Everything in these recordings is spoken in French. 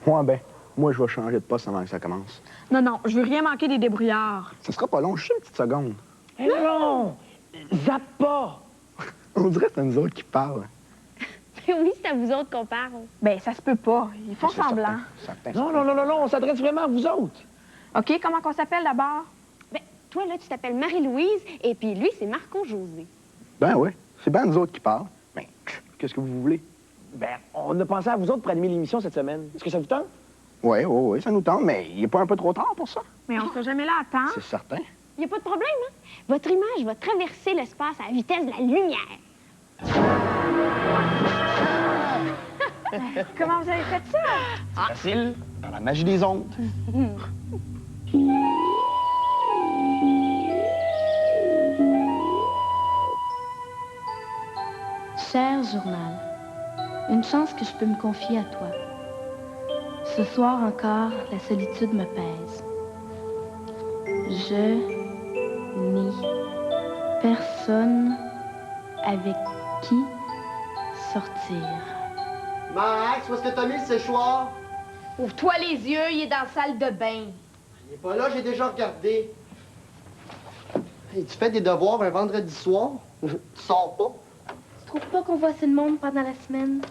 Ouais, ben, moi, je vais changer de poste avant que ça commence. Non, non, je veux rien manquer des débrouillards. Ça sera pas long, juste une petite seconde. Hé non! Zappe pas! On dirait que c'est nous autres qui parlent. Oui, c'est à vous autres qu'on parle. Ben, ça se peut pas. Ils font semblant. Certain. Non, on s'adresse vraiment à vous autres. OK, comment qu'on s'appelle d'abord? Ben, toi, là, tu t'appelles Marie-Louise, et puis lui, c'est Marco-José. Ben oui, c'est bien nous autres qui parlent. Ben, qu'est-ce que vous voulez? Ben, on a pensé à vous autres pour animer l'émission cette semaine. Est-ce que ça vous tente? Oui, ça nous tente, mais il n'est pas un peu trop tard pour ça? Mais on sera jamais là à temps. C'est certain. Il n'y a pas de problème, hein? Votre image va traverser l'espace à la vitesse de la lumière. Comment vous avez fait ça? Facile. Dans la magie des ondes. Cher journal, une chance que je peux me confier à toi. Ce soir encore, la solitude me pèse. Je n'ai personne avec qui sortir. Max, où est-ce que t'as mis le séchoir? Ouvre-toi les yeux, il est dans la salle de bain. Il est pas là, j'ai déjà regardé. Hey, tu fais des devoirs un vendredi soir? Tu sors pas? Tu trouves pas qu'on voit assez de monde pendant la semaine?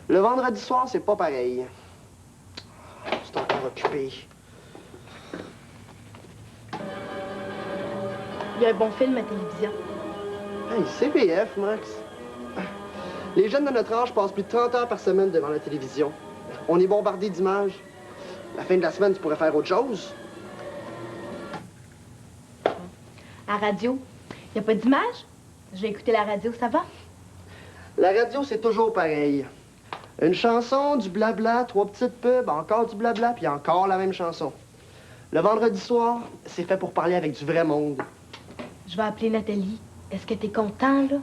Le vendredi soir, c'est pas pareil. C'est encore occupé. Il y a un bon film à télévision. Hey, CPF, Max. Les jeunes de notre âge passent plus de 30 heures par semaine devant la télévision. On est bombardés d'images. La fin de la semaine, tu pourrais faire autre chose. À radio, il n'y a pas d'image? Je vais écouter la radio, ça va? La radio, c'est toujours pareil. Une chanson, du blabla, 3 petites pubs, encore du blabla, puis encore la même chanson. Le vendredi soir, c'est fait pour parler avec du vrai monde. Je vais appeler Nathalie. Est-ce que t'es content, là?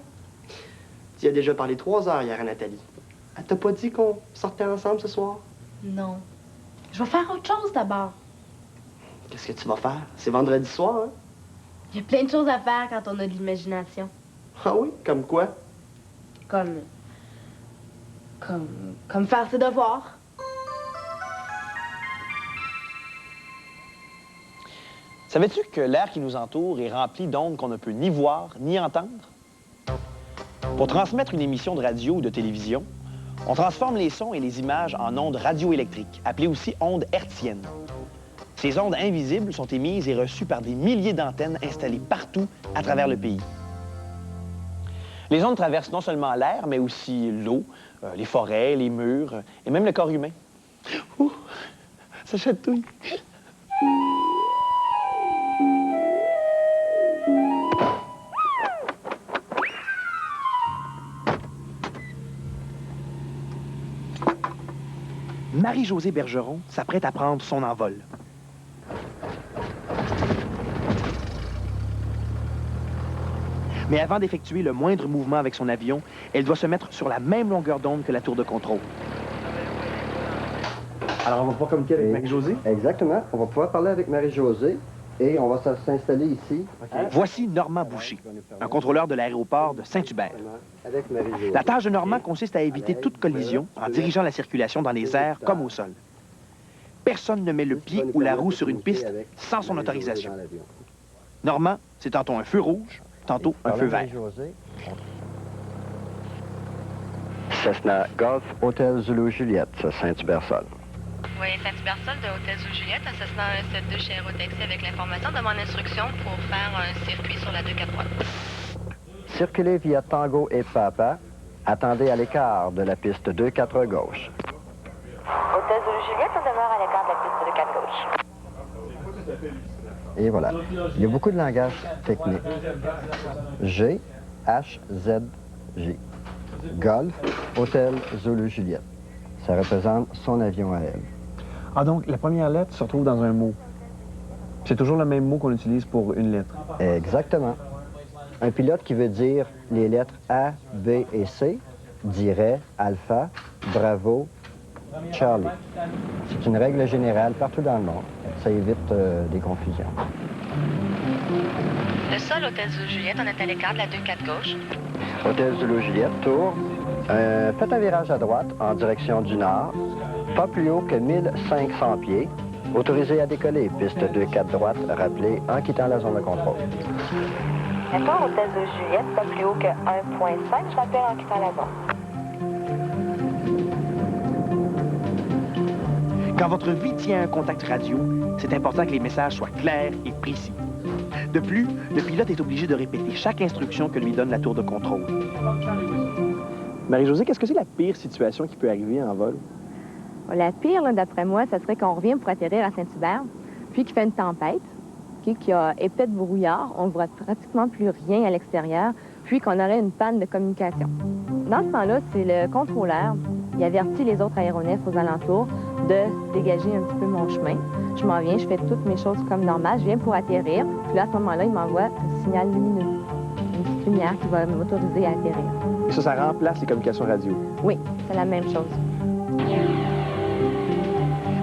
Tu y as déjà parlé 3 heures hier à Nathalie. Elle t'a pas dit qu'on sortait ensemble ce soir? Non. Je vais faire autre chose d'abord. Qu'est-ce que tu vas faire? C'est vendredi soir, hein? Il y a plein de choses à faire quand on a de l'imagination. Ah oui? Comme quoi? Comme faire ses devoirs. Savais-tu que l'air qui nous entoure est rempli d'ondes qu'on ne peut ni voir ni entendre? Pour transmettre une émission de radio ou de télévision, on transforme les sons et les images en ondes radioélectriques, appelées aussi ondes hertziennes. Ces ondes invisibles sont émises et reçues par des milliers d'antennes installées partout à travers le pays. Les ondes traversent non seulement l'air, mais aussi l'eau, les forêts, les murs et même le corps humain. Ouh, ça chatouille. Marie-Josée Bergeron s'apprête à prendre son envol. Mais avant d'effectuer le moindre mouvement avec son avion, elle doit se mettre sur la même longueur d'onde que la tour de contrôle. Alors, on va pouvoir communiquer avec Marie-Josée? Exactement. On va pouvoir parler avec Marie-Josée et on va s'installer ici. Voici Normand Boucher, un contrôleur de l'aéroport de Saint-Hubert. Avec Marie-Josée. La tâche de Normand consiste à éviter toute collision en dirigeant la circulation dans les airs comme au sol. Personne ne met le pied ou la roue sur une piste sans son autorisation. Normand, c'est tantôt un feu rouge, tantôt un feu vert. Cessna Golf Hôtel Zulu Juliette, Saint-Hubert-Sol. Oui, Saint-Hubert-Sol de Hôtel Zulu Juliette, un Cessna 172 chez Aérotaxi avec l'information de mon instruction pour faire un circuit sur la 243. Circulez via Tango et Papa. Attendez à l'écart de la piste 2-4 gauche. Hôtel Zulu Juliette, on demeure à l'écart de la piste 2-4 gauche. Et voilà. Il y a beaucoup de langage technique. G, H, Z, J. Golf, Hôtel Zulu Juliette. Ça représente son avion à elle. Ah, donc la première lettre se retrouve dans un mot. C'est toujours le même mot qu'on utilise pour une lettre. Exactement. Un pilote qui veut dire les lettres A, B et C dirait Alpha, Bravo, Charlie. C'est une règle générale partout dans le monde. Ça évite des confusions. Le sol, Hôtel Zulu Juliette, on est à l'écart de la 2-4 gauche. Hôtel Zulu Juliette, tour. Faites un virage à droite en direction du nord. Pas plus haut que 1500 pieds. Autorisé à décoller. Piste 2-4 droite, rappelé en quittant la zone de contrôle. D'accord, hôtel de Juliette, pas plus haut que 1.5, je rappelle en quittant la zone. Quand votre vie tient un contact radio, c'est important que les messages soient clairs et précis. De plus, le pilote est obligé de répéter chaque instruction que lui donne la tour de contrôle. Marie-Josée, qu'est-ce que c'est la pire situation qui peut arriver en vol? La pire, là, d'après moi, ça serait qu'on revient pour atterrir à Saint-Hubert, puis qu'il fait une tempête, puis qu'il y a épais de brouillard, on ne voit pratiquement plus rien à l'extérieur, puis qu'on aurait une panne de communication. Dans ce temps-là, c'est le contrôleur qui avertit les autres aéronefs aux alentours de dégager un petit peu mon chemin. Je m'en viens, je fais toutes mes choses comme normal, je viens pour atterrir, puis là, à ce moment-là, il m'envoie un signal lumineux, une petite lumière qui va m'autoriser à atterrir. Et ça remplace les communications radio? Oui, c'est la même chose.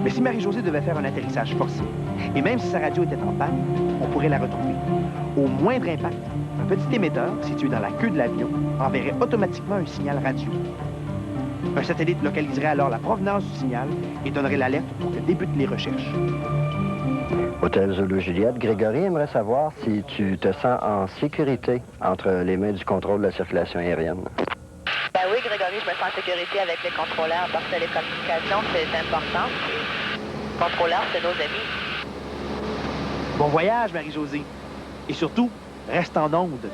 Mais si Marie-Josée devait faire un atterrissage forcé, et même si sa radio était en panne, on pourrait la retrouver. Au moindre impact, un petit émetteur situé dans la queue de l'avion enverrait automatiquement un signal radio. Un satellite localiserait alors la provenance du signal et donnerait l'alerte pour que débutent les recherches. Hôtel Zulu Juliette, Grégory aimerait savoir si tu te sens en sécurité entre les mains du contrôle de la circulation aérienne. Ben oui, Grégory, je me sens en sécurité avec les contrôleurs parce que les communications, c'est important. Les contrôleurs, c'est nos amis. Bon voyage, Marie-Josée. Et surtout, reste en onde.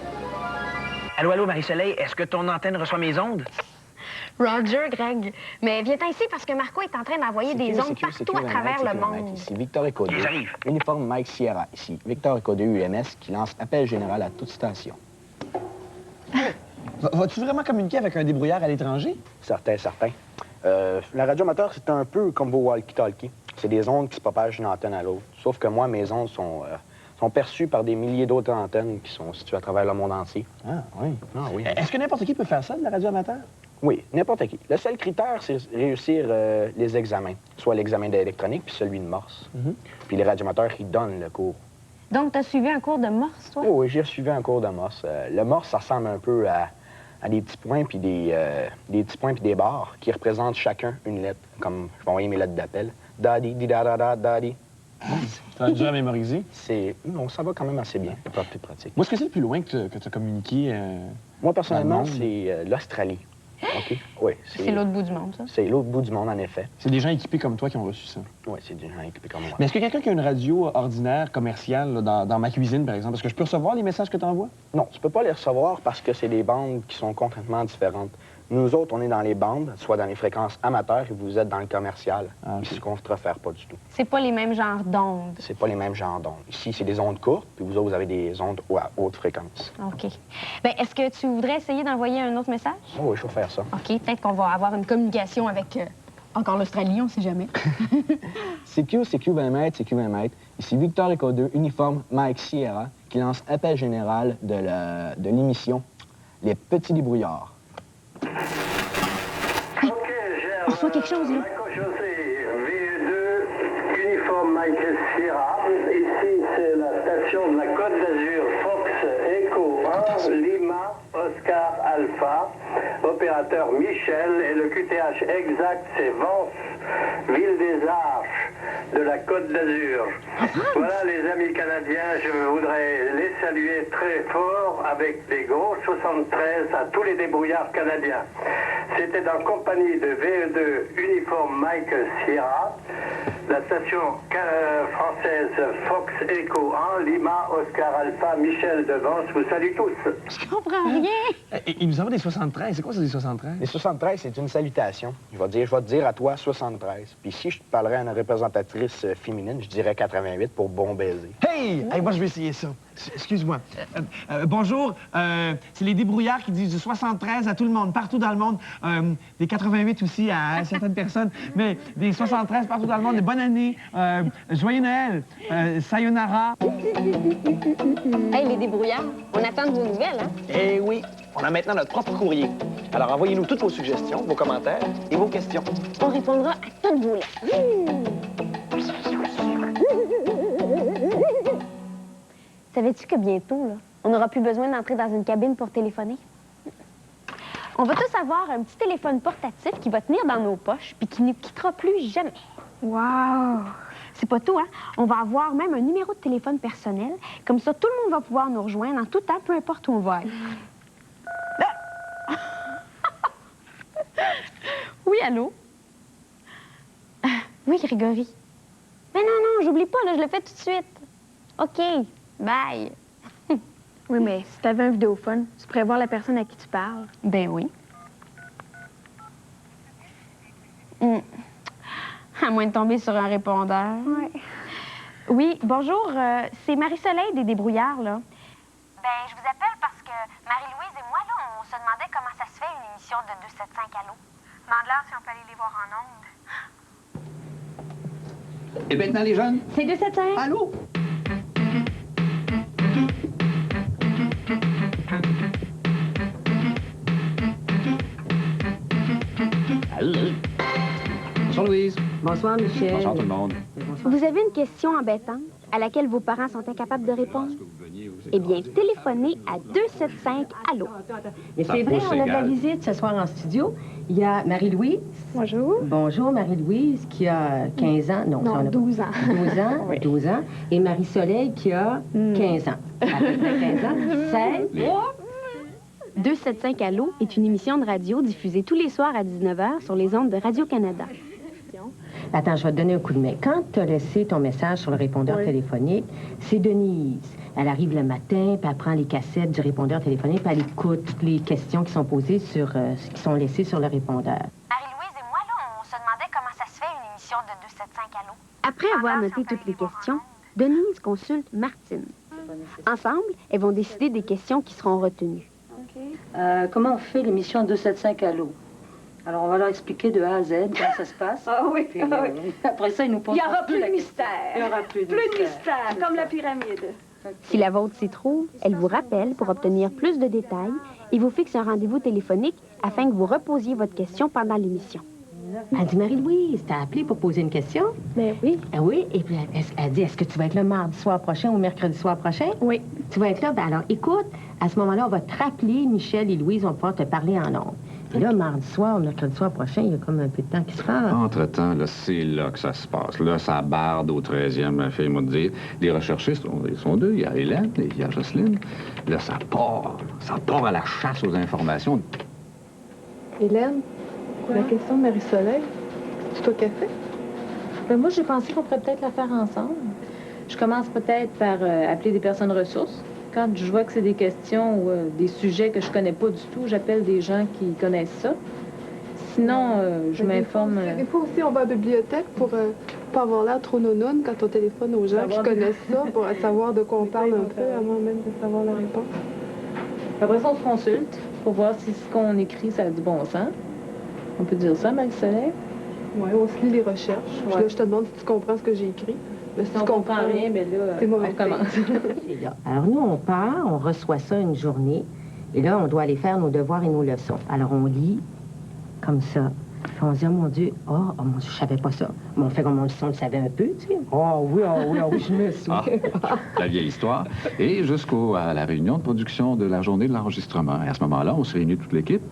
Allô, allô, Marie-Soleil, est-ce que ton antenne reçoit mes ondes? Roger, Greg. Mais viens ici parce que Marco est en train d'envoyer des ondes partout à travers le monde. Ici Victor Echo 2. J'arrive. Uniforme Mike Sierra. Ici Victor Echo 2 UMS qui lance appel général à toute station. Vas-tu vraiment communiquer avec un débrouillard à l'étranger? Certain. La radio amateur, c'est un peu comme vos walkie-talkies. C'est des ondes qui se propagent d'une antenne à l'autre. Sauf que moi, mes ondes sont perçues par des milliers d'autres antennes qui sont situées à travers le monde entier. Ah, oui. Ah oui. Est-ce que n'importe qui peut faire ça, de la radio amateur? Oui, n'importe qui. Le seul critère, c'est réussir les examens. Soit l'examen d'électronique, puis celui de morse. Puis les radioamateurs, ils donnent le cours. Donc, tu as suivi un cours de morse, toi? Oui, j'ai suivi un cours de morse. Le morse, ça ressemble un peu à des petits points puis des petits points puis des barres qui représentent chacun une lettre. Comme je vais envoyer mes lettres d'appel. Daddy, di-da-da-da, daddy. T'as dur à mémoriser? Non, ça va quand même assez bien. C'est pas plus pratique. Moi, est-ce que c'est le plus loin que tu as communiqué? Moi, personnellement, dans le monde? c'est l'Australie. OK? Oui. C'est l'autre bout du monde, ça? C'est l'autre bout du monde, en effet. C'est des gens équipés comme toi qui ont reçu ça. Oui, c'est des gens équipés comme moi. Mais est-ce que quelqu'un qui a une radio ordinaire, commerciale, là, dans ma cuisine, par exemple, est-ce que je peux recevoir les messages que tu envoies? Non, tu peux pas les recevoir parce que c'est des bandes qui sont complètement différentes. Nous autres, on est dans les bandes, soit dans les fréquences amateurs, et vous êtes dans le commercial. Ah, okay. Ici, qu'on se préfère pas du tout. C'est pas les mêmes genres d'ondes. C'est pas les mêmes genres d'ondes. Ici, c'est des ondes courtes, puis vous autres, vous avez des ondes à haute fréquence. OK. Bien, est-ce que tu voudrais essayer d'envoyer un autre message? Oh, oui, je vais faire ça. OK, peut-être qu'on va avoir une communication avec encore l'Australie, on sait jamais. CQ 20 mètres, CQ 20 mètres. Ici Victor Echo 2, uniforme Mike Sierra, qui lance appel général de l'émission Les Petits Débrouillards. On reçoit quelque chose, là. VE2, uniforme Mike Sierra. Ici, c'est la station de la Côte d'Azur, Fox Echo 1, Lima, Oscar Alpha. Opérateur Michel et le QTH exact, c'est Vence, ville des Arches, de la Côte d'Azur. Voilà les amis canadiens, je voudrais les saluer très fort avec des gros 73 à tous les débrouillards canadiens. C'était en compagnie de VE2 uniforme Mike Sierra, la station française Fox Echo 1, Lima, Oscar Alpha, Michel de Vence, vous salue tous. Je comprends rien. Il nous envoie des 73. C'est quoi ça, des 73? Les 73, c'est une salutation. Je vais te dire à toi 73. Puis si je te parlerais à une représentatrice féminine, je dirais 88 pour bon baiser. Hey! Hey, moi, je vais essayer ça. Excuse-moi. Bonjour. C'est les débrouillards qui disent du 73 à tout le monde, partout dans le monde. Des 88 aussi à certaines personnes. Mais des 73 partout dans le monde. Des bonne année. Joyeux Noël. Sayonara. Hey, les débrouillards, on attend de vos nouvelles, hein? Eh oui, on a maintenant notre propre courrier. Alors envoyez-nous toutes vos suggestions, vos commentaires et vos questions. On répondra à toutes vos lettres. Savais-tu que bientôt, là, on n'aura plus besoin d'entrer dans une cabine pour téléphoner? On va tous avoir un petit téléphone portatif qui va tenir dans nos poches puis qui ne quittera plus jamais. Wow! C'est pas tout, hein? On va avoir même un numéro de téléphone personnel. Comme ça, tout le monde va pouvoir nous rejoindre en tout temps, peu importe où on va aller. Oui, allô? Oui, Grégory. Mais non, j'oublie pas, là, je le fais tout de suite. OK, bye. Oui, mais si t'avais un vidéophone, tu pourrais voir la personne à qui tu parles. Ben oui. À moins de tomber sur un répondeur. Oui. Oui, bonjour, c'est Marie-Soleil des Débrouillards, là. Ben, je vous appelle parce que Marie-Louise et moi, là, on se demandait comment ça se fait une émission de 275 Allô. Demande-leur si on peut aller les voir en ondes. Et maintenant, les jeunes? C'est 275. Allô? Allô? Bonsoir, Louise. Bonsoir, Michel. Bonsoir, tout le monde. Vous avez une question embêtante à laquelle vos parents sont incapables de répondre? Eh bien, téléphonez à 275 Allô. Mais c'est vrai, on a de la visite ce soir en studio. Il y a Marie-Louise. Bonjour. Bonjour, Marie-Louise, qui a 15 ans. Non, Non, 12 ans. 12 ans, Oui. 12 ans. Et Marie-Soleil, qui a 15 ans. À peu près 15 ans. 16. 275 Allô est une émission de radio diffusée tous les soirs à 19h sur les ondes de Radio-Canada. Attends, je vais te donner un coup de main. Quand tu as laissé ton message sur le répondeur téléphonique, c'est Denise. Elle arrive le matin, puis elle prend les cassettes du répondeur téléphonique, puis elle écoute toutes les questions qui sont posées qui sont laissées sur le répondeur. Marie-Louise et moi, là, on se demandait comment ça se fait une émission de 275 Allô. Après avoir noté toutes les questions, Denise consulte Martine. Ensemble, elles vont décider des questions qui seront retenues. Comment on fait l'émission 275 Allô? Alors, on va leur expliquer de A à Z comment ça se passe. Ah oui, Puis, après ça, ils nous posent Il n'y aura plus la de question. mystère. Il y aura plus de mystère, comme la pyramide. Si la vôtre s'y trouve, elle vous rappelle pour obtenir plus de détails et vous fixe un rendez-vous téléphonique afin que vous reposiez votre question pendant l'émission. Elle dit, Marie-Louise, t'as appelé pour poser une question? Ben oui. Ah oui, et puis elle dit, est-ce que tu vas être là mardi soir prochain ou mercredi soir prochain? Oui. Tu vas être là? Ben alors, écoute, à ce moment-là, on va te rappeler, Michel et Louise vont pouvoir te parler en ondes. Et là, mardi soir ou mercredi soir prochain, il y a comme un peu de temps qui se passe. Entre-temps, là, c'est là que ça se passe. Là, ça barde au 13e, fais-moi te dire. Les recherchistes, ils sont deux. Il y a Hélène et il y a Jocelyne. Là, ça part à la chasse aux informations. Hélène, la question de Marie-Soleil, c'est toi qui as fait? Ben, moi, j'ai pensé qu'on pourrait peut-être la faire ensemble. Je commence peut-être par appeler des personnes ressources. Quand je vois que c'est des questions ou des sujets que je connais pas du tout, j'appelle des gens qui connaissent ça. Sinon, je m'informe. Des fois aussi, on va à la bibliothèque pour pas avoir l'air trop nounoune quand on téléphone aux gens qui connaissent ça, pour savoir de quoi on parle un peu, avant même de savoir la réponse. Après ça, on se consulte pour voir si ce qu'on écrit, ça a du bon sens. On peut dire ça, Marie-Soleil? Oui, on se lit les recherches. Puis là, je te demande si tu comprends ce que j'ai écrit. Mais si on tu comprends rien, bien là, c'est mauvais. on commence. C'est là. Alors, nous, on part, on reçoit ça une journée, et là, on doit aller faire nos devoirs et nos leçons. Alors, on lit comme ça. Puis on se dit, oh mon Dieu, mon Dieu, je savais pas ça. Mais on fait comme on le savait un peu, tu sais. Oh oui, je me souviens. La vieille histoire. Et jusqu'à la réunion de production de la journée de l'enregistrement. Et à ce moment-là, on se réunit toute l'équipe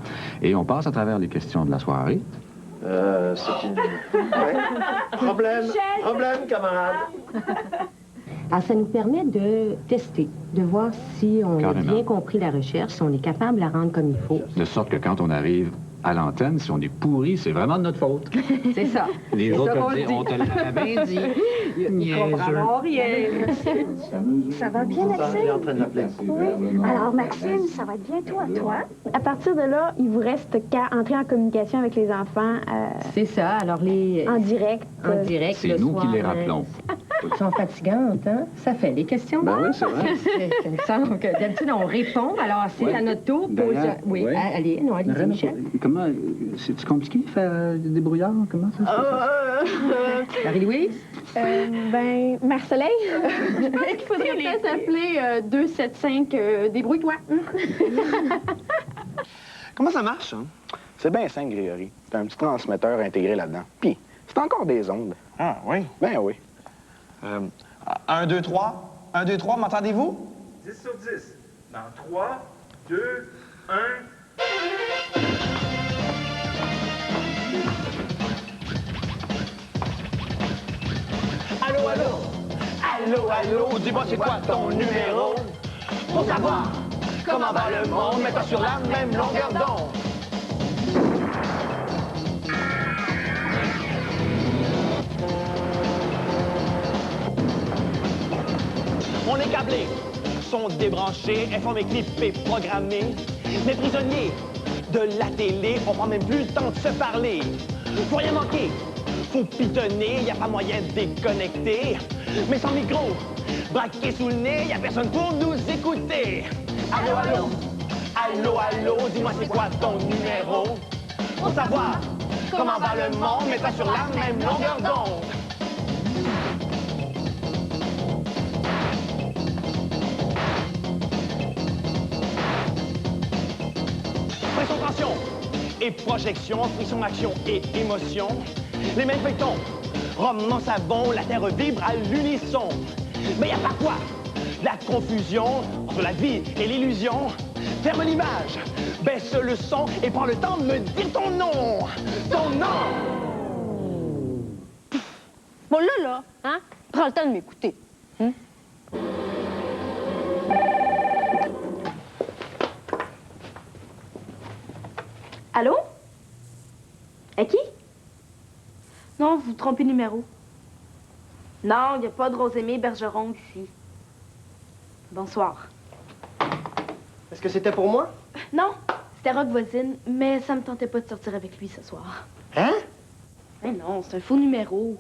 et on passe à travers les questions de la soirée. C'est une... Ouais. Problème, camarade. Alors, ça nous permet de tester, de voir si on a bien compris la recherche, si on est capable de la rendre comme il faut. De sorte que quand on arrive à l'antenne, si on est pourri, c'est vraiment de notre faute. C'est ça. Les autres peuvent dire, on te l'avait bien dit. Ils comprendront rien. Ça va bien, Maxime? En train de l'appeler. Oui. Alors, Maxime, ça va être bientôt à toi. À partir de là, il vous reste qu'à entrer en communication avec les enfants. C'est ça. Alors, en direct. En direct, c'est nous qui les rappelons. Elles sont fatigantes, hein? Ça fait les questions. Ben oui, c'est vrai. Il me semble que d'habitude, on répond. Alors, c'est à notre tour. Oui, allez, Michel. Comment... C'est compliqué de faire des débrouillards? Comment ça se passe? Marie-Louise? Marcelet, il faudrait peut-être appeler 275 Débrouille-toi. Comment ça marche, hein? C'est bien simple, Grégory. C'est un petit transmetteur intégré là-dedans. Puis, c'est encore des ondes. Ah, oui? Ben oui. 1, 2, 3. 1, 2, 3, m'entendez-vous? 10 sur 10. Dans 3, 2, 1... Allô, allô, dis-moi c'est quoi ton numéro? Pour savoir comment va le monde, mets-toi sur la même longueur d'onde. On est câblé, son débranché, informé, clippé, programmé. Mais prisonniers de la télé, on prend même plus le temps de se parler. Faut rien manquer, faut pitonner, y a pas moyen de déconnecter. Mais sans micro, braqué sous le nez, y a personne pour nous écouter. Allô, allô, allô, allô, dis-moi c'est quoi ton numéro? Pour savoir comment va le monde, mets-toi sur la même longueur d'onde. Pression, tension et projection, frisson, action et émotion. Les mêmes feuilletons, roman, savon, la terre vibre à l'unisson. Mais y a pas quoi? La confusion entre la vie et l'illusion. Ferme l'image, baisse le son et prends le temps de me dire ton nom. Ton nom! Bon, là, hein? Prends le temps de m'écouter. Hein? Allô? À qui? Non, vous vous trompez de numéro. Non, il n'y a pas de Rosémie Bergeron ici. Bonsoir. Est-ce que c'était pour moi? Non, c'était Rock Voisine, mais ça me tentait pas de sortir avec lui ce soir. Hein? Mais non, c'est un faux numéro.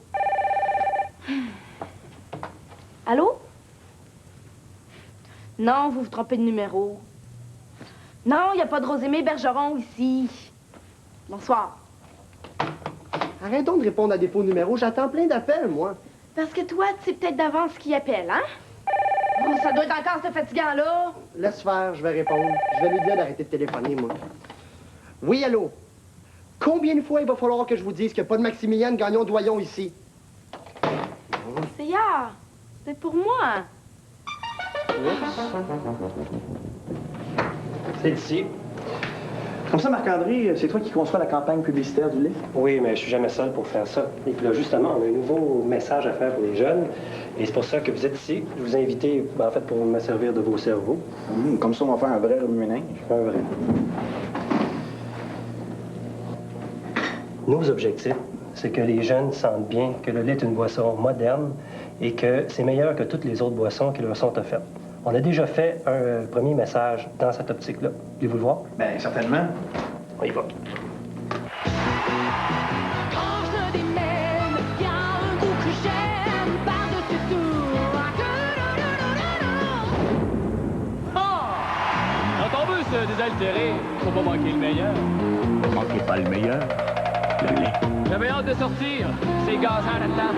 Allô? Non, vous vous trompez de numéro. Non, il n'y a pas de Rosémie Bergeron ici. Bonsoir. Arrête donc de répondre à des faux numéros. J'attends plein d'appels, moi. Parce que toi, tu sais peut-être d'avance qui appelle, hein? Oh, ça doit être encore ce fatigant-là. Laisse faire, je vais répondre. Je vais lui dire d'arrêter de téléphoner, moi. Oui, allô? Combien de fois il va falloir que je vous dise qu'il n'y a pas de Maximiliane Gagnon-Doyon ici? C'est hier. C'est pour moi. C'est ici. Comme ça, Marc-André, c'est toi qui conçois la campagne publicitaire du livre? Oui, mais je suis jamais seul pour faire ça. Et puis là, justement, on a un nouveau message à faire pour les jeunes. Et c'est pour ça que vous êtes ici. Je vous ai invité, en fait, pour me servir de vos cerveaux. Comme ça, on va faire un vrai remue-ménage. Un vrai. Nos objectifs, c'est que les jeunes sentent bien que le lait est une boisson moderne et que c'est meilleur que toutes les autres boissons qui leur sont offertes. On a déjà fait un premier message dans cette optique-là. Voulez-vous le voir? Bien, certainement. On y va. Quand on veut se désaltérer, faut pas manquer le meilleur. Ne manquez pas le meilleur, le lait. J'avais hâte de sortir. C'est gazant là-dedans.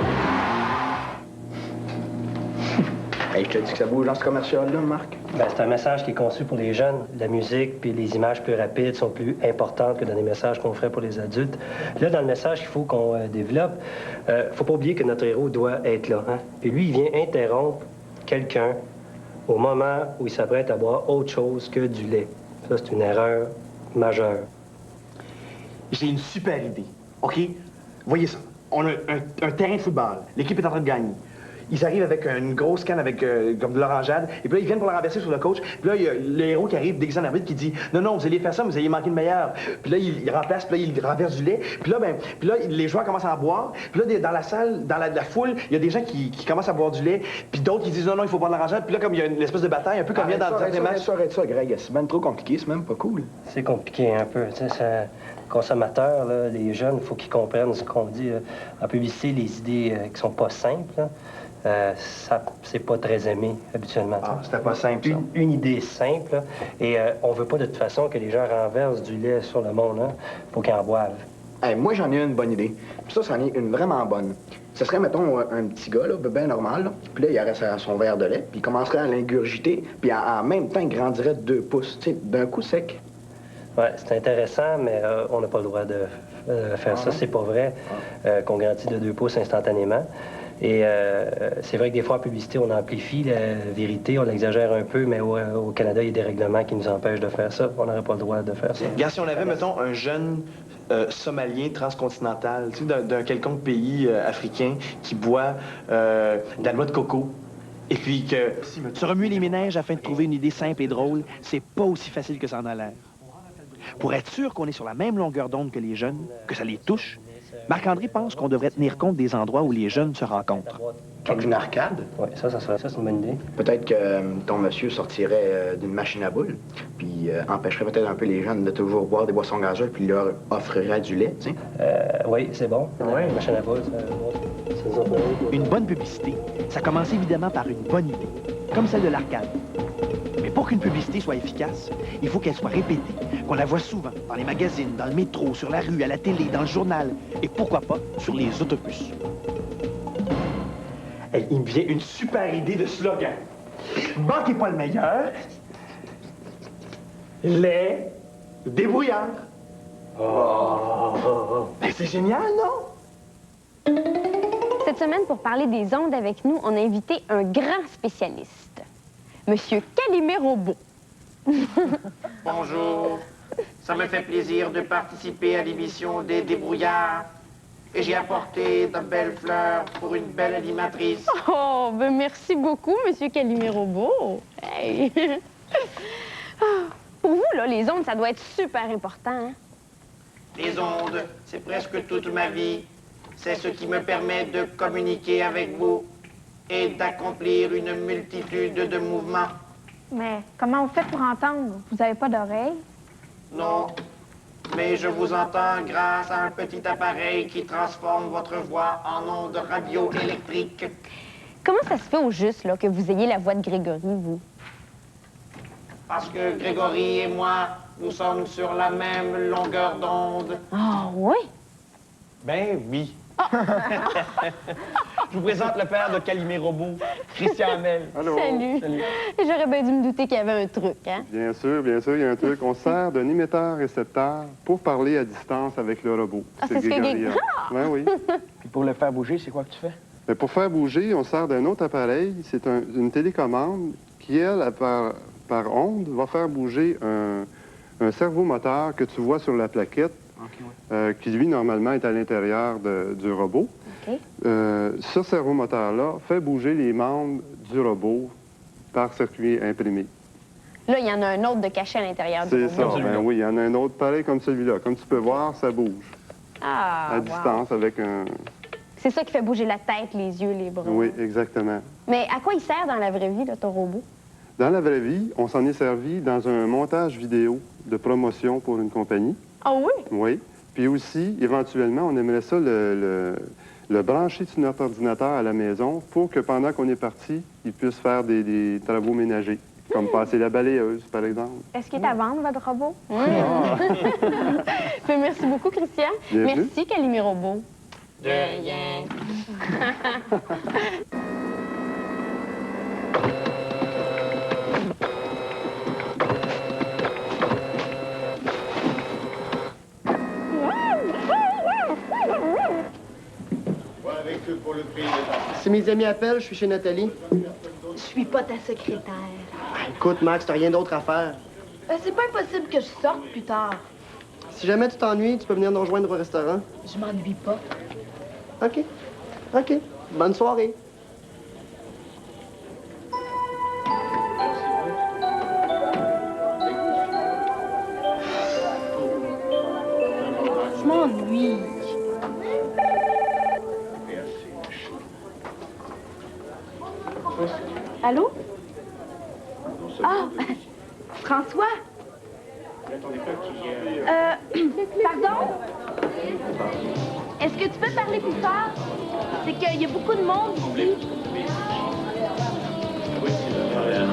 Hey, je te dis que ça bouge dans ce commercial-là, Marc. Ben, c'est un message qui est conçu pour les jeunes. La musique puis les images plus rapides sont plus importantes que dans les messages qu'on ferait pour les adultes. Là, dans le message qu'il faut qu'on développe, faut pas oublier que notre héros doit être là. Hein? Puis lui, il vient interrompre quelqu'un au moment où il s'apprête à boire autre chose que du lait. Ça, c'est une erreur majeure. J'ai une super idée. OK? Voyez ça. On a un terrain de football. L'équipe est en train de gagner. Ils arrivent avec une grosse canne avec comme de l'orangeade. Et puis là, ils viennent pour la renverser sur le coach. Puis là, il y a le héros qui arrive déguisé en arbitre qui dit « Non, non, vous allez faire ça, mais vous allez manquer le meilleur. » Puis là, il remplace, puis là, il renverse du lait. Puis là, les joueurs commencent à en boire. Puis là, dans la salle, dans la foule, il y a des gens qui commencent à boire du lait. Puis d'autres qui disent « Non, non, il faut boire de l'orangeade. » Puis là, comme il y a une espèce de bataille, un peu comme il y a dans certains matchs. Arrête ça, Greg. C'est même trop compliqué. C'est même pas cool. C'est compliqué un peu. Tu sais, consommateurs, là, les jeunes, il faut qu'ils comprennent ce qu'on dit. En publicité, les idées qui sont pas simples, là, ça, c'est pas très aimé, habituellement. Ah, c'était pas simple, ça. Une idée simple, là, et on veut pas de toute façon que les gens renversent du lait sur le monde, hein. Faut qu'ils en boivent. Hey, moi, j'en ai une bonne idée. Puis ça, c'en est une vraiment bonne. Ce serait, mettons, un petit gars, là, bien normal, là. Puis là, il aurait son verre de lait, puis il commencerait à l'ingurgiter, puis en même temps, il grandirait de 2 pouces, tu sais, d'un coup sec. Ouais, c'est intéressant, mais on n'a pas le droit de faire ça. C'est pas vrai qu'on grandit de 2 pouces instantanément. Et c'est vrai que des fois, en publicité, on amplifie la vérité, on l'exagère un peu, mais au Canada, il y a des règlements qui nous empêchent de faire ça. On n'aurait pas le droit de faire ça. Regarde, si on avait, mettons, un jeune somalien transcontinental, tu sais, d'un quelconque pays africain qui boit de la noix de coco, Et puis que se remuer les méninges afin de trouver une idée simple et drôle, c'est pas aussi facile que ça en a l'air. Pour être sûr qu'on est sur la même longueur d'onde que les jeunes, que ça les touche, Marc-André pense qu'on devrait tenir compte des endroits où les jeunes se rencontrent. Comme une arcade? Oui, ça c'est une bonne idée. Peut-être que ton monsieur sortirait d'une machine à boules, puis empêcherait peut-être un peu les jeunes de toujours boire des boissons gazeuses, puis leur offrirait du lait, tu sais. Oui, c'est bon. Oui. Machine à boules, Une bonne publicité, ça commence évidemment par une bonne idée, comme celle de l'arcade. Mais pour qu'une publicité soit efficace, il faut qu'elle soit répétée, qu'on la voit souvent, dans les magazines, dans le métro, sur la rue, à la télé, dans le journal, et pourquoi pas, sur les autobus. Hey, il me vient une super idée de slogan. Manquez pas le meilleur. Les débrouillards. Ben, c'est génial, non? Cette semaine, pour parler des ondes avec nous, on a invité un grand spécialiste, Monsieur Calimero Beau. Bonjour. Ça me fait plaisir de participer à l'émission des débrouillards. Et j'ai apporté de belles fleurs pour une belle animatrice. Oh, ben merci beaucoup, Monsieur Calimero Beau. Hey. Pour vous, là, les ondes, ça doit être super important, hein? Les ondes, c'est presque toute ma vie. C'est ce qui me permet de communiquer avec vous et d'accomplir une multitude de mouvements. Mais comment vous faites pour entendre? Vous n'avez pas d'oreilles? Non, mais je vous entends grâce à un petit appareil qui transforme votre voix en ondes radioélectriques. Comment ça se fait au juste, là, que vous ayez la voix de Grégory, vous? Parce que Grégory et moi, nous sommes sur la même longueur d'onde. Ah, oui? Ben oui. Je vous présente le père de Calimero Beau, Christian Hamel. Allô. Salut. J'aurais bien dû me douter qu'il y avait un truc, hein? Bien sûr, il y a un truc. On sert d'un émetteur-récepteur pour parler à distance avec le robot. Ah, c'est ce que Grégory. Ben oui. Puis pour le faire bouger, c'est quoi que tu fais? Mais pour faire bouger, on sert d'un autre appareil. C'est une télécommande qui, elle, par onde, va faire bouger un servomoteur que tu vois sur la plaquette. Okay, ouais. Qui, lui, normalement, est à l'intérieur du robot. Okay. Ce servomoteur-là fait bouger les membres du robot par circuit imprimé. Là, il y en a un autre de caché à l'intérieur du robot. C'est ça, ben oui, il y en a un autre pareil comme celui-là. Comme tu peux voir, ça bouge. Ah, à distance, avec un... C'est ça qui fait bouger la tête, les yeux, les bras. Oui, exactement. Mais à quoi il sert dans la vraie vie, là, ton robot? Dans la vraie vie, on s'en est servi dans un montage vidéo de promotion pour une compagnie. Ah oui? Oui. Puis aussi, éventuellement, on aimerait ça le brancher sur notre ordinateur à la maison pour que pendant qu'on est parti, il puisse faire des travaux ménagers, comme passer la balayeuse, par exemple. Est-ce qu'il est à vendre, votre robot? Merci beaucoup, Christian. Bienvenue. Merci, Calimero Beau. De rien. Si mes amis appellent, je suis chez Nathalie. Je suis pas ta secrétaire. Ah, écoute, Max, t'as rien d'autre à faire. C'est pas impossible que je sorte plus tard. Si jamais tu t'ennuies, tu peux venir nous rejoindre au restaurant. Je m'ennuie pas. OK. OK. Bonne soirée. Je m'ennuie. Allô? Ah! François? Pardon? Est-ce que tu peux parler plus fort? C'est qu'il y a beaucoup de monde ici.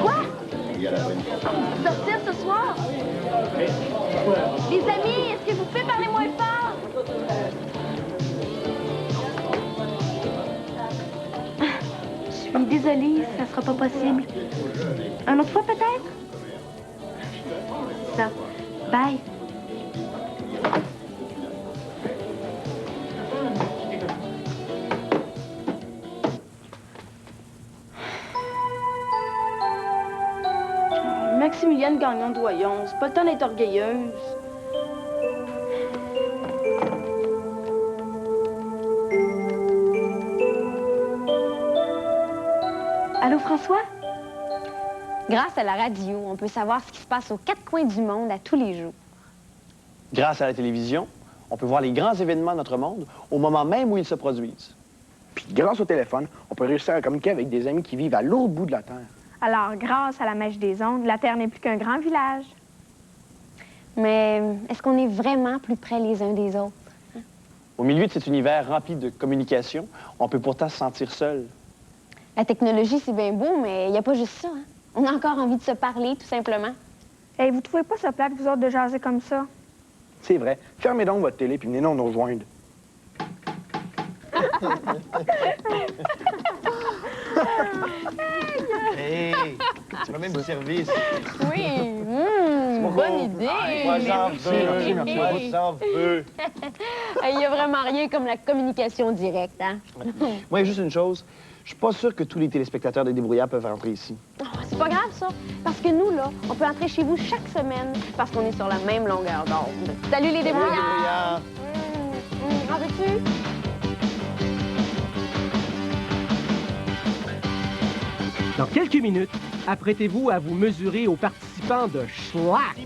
Quoi? Sortir ce soir? Les amis, est-ce que vous pouvez parler moins fort? Je suis désolée, ça sera pas possible. Un autre fois peut-être? Ça. Bye. Maximilienne Gagnon-Doyon, c'est pas le temps d'être orgueilleuse. Allô, Jean-François? Grâce à la radio, on peut savoir ce qui se passe aux quatre coins du monde à tous les jours. Grâce à la télévision, on peut voir les grands événements de notre monde au moment même où ils se produisent. Puis grâce au téléphone, on peut réussir à communiquer avec des amis qui vivent à l'autre bout de la Terre. Alors, grâce à la magie des ondes, la Terre n'est plus qu'un grand village. Mais est-ce qu'on est vraiment plus près les uns des autres? Au milieu de cet univers rempli de communication, on peut pourtant se sentir seul. La technologie, c'est bien beau, mais il n'y a pas juste ça. Hein? On a encore envie de se parler, tout simplement. Et vous trouvez pas ça plate, vous autres, de jaser comme ça? C'est vrai. Fermez donc votre télé puis venez donc nous rejoindre. Hey, tu m'as même du service. Oui, bonne idée. Moi, j'en veux. Moi, j'en veux. Il n'y a vraiment rien comme la communication directe, hein? Moi, juste une chose. Je suis pas sûr que tous les téléspectateurs des Débrouillards peuvent rentrer ici. Oh, c'est pas grave, ça. Parce que nous, là, on peut entrer chez vous chaque semaine parce qu'on est sur la même longueur d'onde. Salut les Débrouillards! En veux-tu? Dans quelques minutes, apprêtez-vous à vous mesurer aux participants de Schlack.